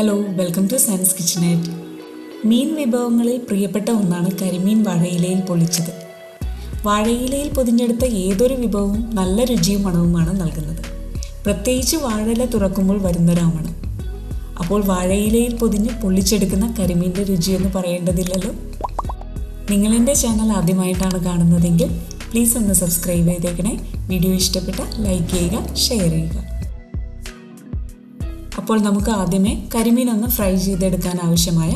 Hello, welcome to science kitchenette. മീൻ വിഭവങ്ങളിൽ പ്രിയപ്പെട്ട ഒന്നാണ് കരിമീൻ വാഴയിലയിൽ പൊള്ളിച്ചത്. വാഴയിലയിൽ പൊതിഞ്ഞെടുത്ത ഏതൊരു വിഭവവും നല്ല രുചിയും മണവുമാണ് നൽകുന്നത്. പ്രത്യേകിച്ച് വാഴയില തുറക്കുമ്പോൾ വരുന്നൊരു മണം. അപ്പോൾ വാഴയിലയിൽ പൊതിഞ്ഞ് പൊള്ളിച്ചെടുക്കുന്ന കരിമീൻ്റെ രുചിയെന്ന് പറയേണ്ടതില്ലല്ലോ. നിങ്ങളെൻ്റെ ചാനൽ ആദ്യമായിട്ടാണ് കാണുന്നതെങ്കിൽ പ്ലീസ് ഒന്ന് സബ്സ്ക്രൈബ് ചെയ്തേക്കണേ. വീഡിയോ ഇഷ്ടപ്പെട്ട ലൈക്ക് ചെയ്യുക, ഷെയർ ചെയ്യുക. അപ്പോൾ നമുക്ക് ആദ്യമേ കരിമീൻ ഒന്ന് ഫ്രൈ ചെയ്തെടുക്കാൻ ആവശ്യമായ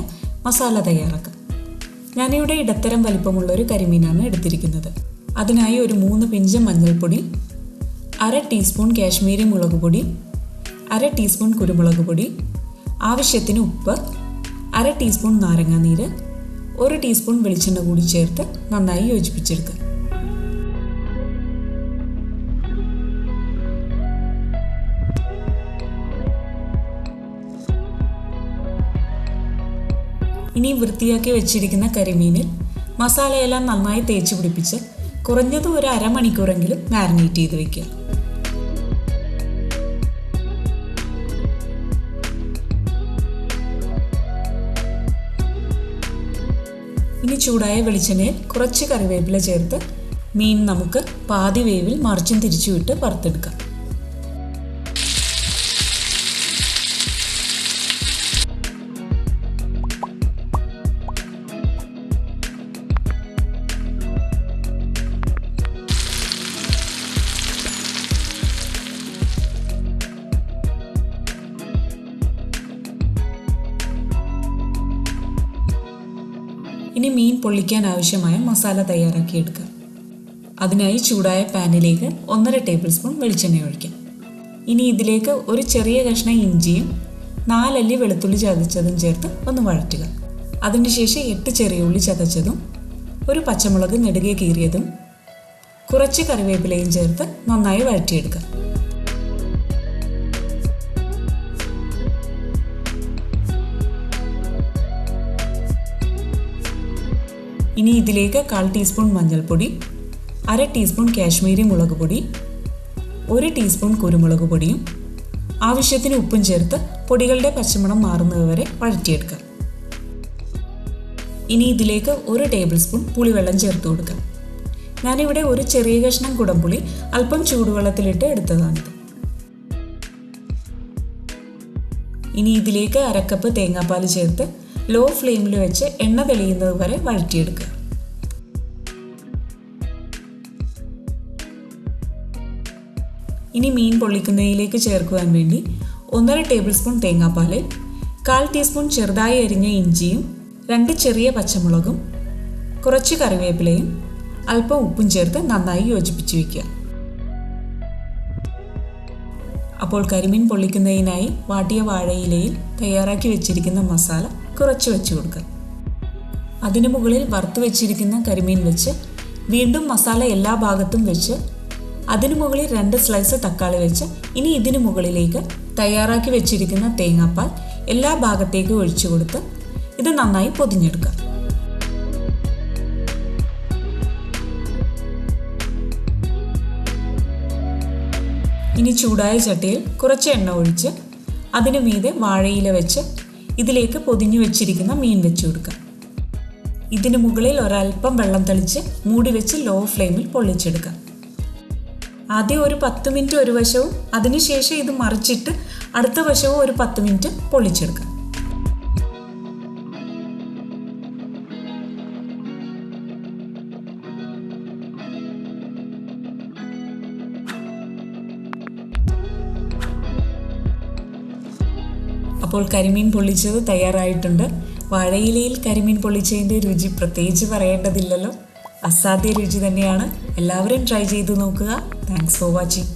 മസാല തയ്യാറാക്കാം. ഞാനിവിടെ ഇടത്തരം വലിപ്പമുള്ളൊരു കരിമീനാണ് എടുത്തിരിക്കുന്നത്. അതിനായി ഒരു 3 പിഞ്ച് മഞ്ഞൾപ്പൊടി, 1/2 ടീസ്പൂൺ കാശ്മീരി മുളക് പൊടി, 1/2 ടീസ്പൂൺ കുരുമുളക് പൊടി, ആവശ്യത്തിന് ഉപ്പ്, 1/2 ടീസ്പൂൺ നാരങ്ങാനീര്, 1 ടീസ്പൂൺ വെളിച്ചെണ്ണ കൂടി ചേർത്ത് നന്നായി യോജിപ്പിച്ചെടുക്കുക. ഇനി വൃത്തിയാക്കി വെച്ചിരിക്കുന്ന കരിമീനിൽ മസാലയെല്ലാം നന്നായി തേച്ച് പിടിപ്പിച്ച് കുറഞ്ഞത് ഒരു അരമണിക്കൂറെങ്കിലും മാരിനേറ്റ് ചെയ്ത് വയ്ക്കുക. ഇനി ചൂടായ വെളിച്ചെണ്ണയിൽ കുറച്ച് കറിവേപ്പില ചേർത്ത് മീൻ നമുക്ക് പാതി വേവിൽ മറിച്ചും തിരിച്ചുവിട്ട് വറുത്തെടുക്കാം. ഇനി മീൻ പൊള്ളിക്കാൻ ആവശ്യമായ മസാല തയ്യാറാക്കിയെടുക്കാം. അതിനായി ചൂടായ പാനിലേക്ക് 1.5 ടേബിൾ സ്പൂൺ വെളിച്ചെണ്ണ ഒഴിക്കാം. ഇനി ഇതിലേക്ക് ഒരു ചെറിയ കഷ്ണം ഇഞ്ചിയും 4 അല്ലി വെളുത്തുള്ളി ചതച്ചതും ചേർത്ത് ഒന്ന് വഴറ്റുക. അതിനുശേഷം 8 ചെറിയ ഉള്ളി ചതച്ചതും, ഒരു പച്ചമുളക് നെടുകെ കീറിയതും, കുറച്ച് കറിവേപ്പിലയും ചേർത്ത് നന്നായി വഴറ്റിയെടുക്കുക. ഇനി ഇതിലേക്ക് 1/4 ടീസ്പൂൺ മഞ്ഞൾപ്പൊടി, 1/2 ടീസ്പൂൺ കാശ്മീരി മുളക് പൊടി, 1 ടീസ്പൂൺ കുരുമുളക് പൊടിയും ആവശ്യത്തിന് ഉപ്പും ചേർത്ത് പൊടികളുടെ പച്ചമണം മാറുന്നതുവരെ വഴറ്റിയെടുക്കാം. ഇനി ഇതിലേക്ക് 1 ടേബിൾ സ്പൂൺ പുളിവെള്ളം ചേർത്ത് കൊടുക്കാം. ഞാനിവിടെ ഒരു ചെറിയ കഷ്ണം കുടംപുളി അല്പം ചൂടുവെള്ളത്തിലിട്ട് എടുത്തതാണിത്. ഇനി ഇതിലേക്ക് 1/2 കപ്പ് തേങ്ങാപ്പാൽ ചേർത്ത് ലോ ഫ്ലെയിമിൽ വെച്ച് എണ്ണ തെളിയുന്നത് വരെ വഴറ്റിയെടുക്കുക. ഇനി മീൻ പൊള്ളിക്കുന്നതിലേക്ക് ചേർക്കുവാൻ വേണ്ടി 1.5 ടേബിൾ സ്പൂൺ തേങ്ങാപ്പാലിൽ 1/4 ടീസ്പൂൺ ചെറുതായി അരിഞ്ഞ ഇഞ്ചിയും 2 ചെറിയ പച്ചമുളകും കുറച്ച് കറിവേപ്പിലയും അല്പം ഉപ്പും ചേർത്ത് നന്നായി യോജിപ്പിച്ച് വയ്ക്കുക. അപ്പോൾ കരിമീൻ പൊള്ളിക്കുന്നതിനായി വാട്ടിയ വാഴയിലയിൽ തയ്യാറാക്കി വെച്ചിരിക്കുന്ന മസാല കുറച്ച് വെച്ച് കൊടുക്കുക. അതിനു മുകളിൽ വറുത്ത് വെച്ചിരിക്കുന്ന കരിമീൻ വെച്ച് വീണ്ടും മസാല എല്ലാ ഭാഗത്തും വെച്ച് അതിനു മുകളിൽ 2 സ്ലൈസ് തക്കാളി വെച്ച് ഇനി ഇതിനു മുകളിലേക്ക് തയ്യാറാക്കി വെച്ചിരിക്കുന്ന തേങ്ങാപ്പാൽ എല്ലാ ഭാഗത്തേക്കും ഒഴിച്ചു കൊടുത്ത് ഇത് നന്നായി പൊതിഞ്ഞെടുക്കുക. ഇനി ചൂടായ ചട്ടിയിൽ കുറച്ച് എണ്ണ ഒഴിച്ച് അതിനു മീതെ വാഴയില വെച്ച് ഇതിലേക്ക് പൊതിഞ്ഞു വെച്ചിരിക്കുന്ന മീൻ വെച്ച് കൊടുക്കാം. ഇതിനു മുകളിൽ ഒരൽപ്പം വെള്ളം തളിച്ച് മൂടി വെച്ച് ലോ ഫ്ലെയിമിൽ പൊള്ളിച്ചെടുക്കാം. ആദ്യം ഒരു 10 മിനിറ്റ് ഒരു വശവും അതിനുശേഷം ഇത് മറിച്ചിട്ട് അടുത്ത വശവും ഒരു 10 മിനിറ്റ് പൊള്ളിച്ചെടുക്കാം. അപ്പോൾ കരിമീൻ പൊള്ളിച്ചത് തയ്യാറായിട്ടുണ്ട്. വാഴയിലയിൽ കരിമീൻ പൊള്ളിച്ചതിൻ്റെ രുചി പ്രത്യേകിച്ച് പറയേണ്ടതില്ലല്ലോ. അസാധ്യ രുചി തന്നെയാണ്. എല്ലാവരും ട്രൈ ചെയ്ത് നോക്കുക. Thanks for watching.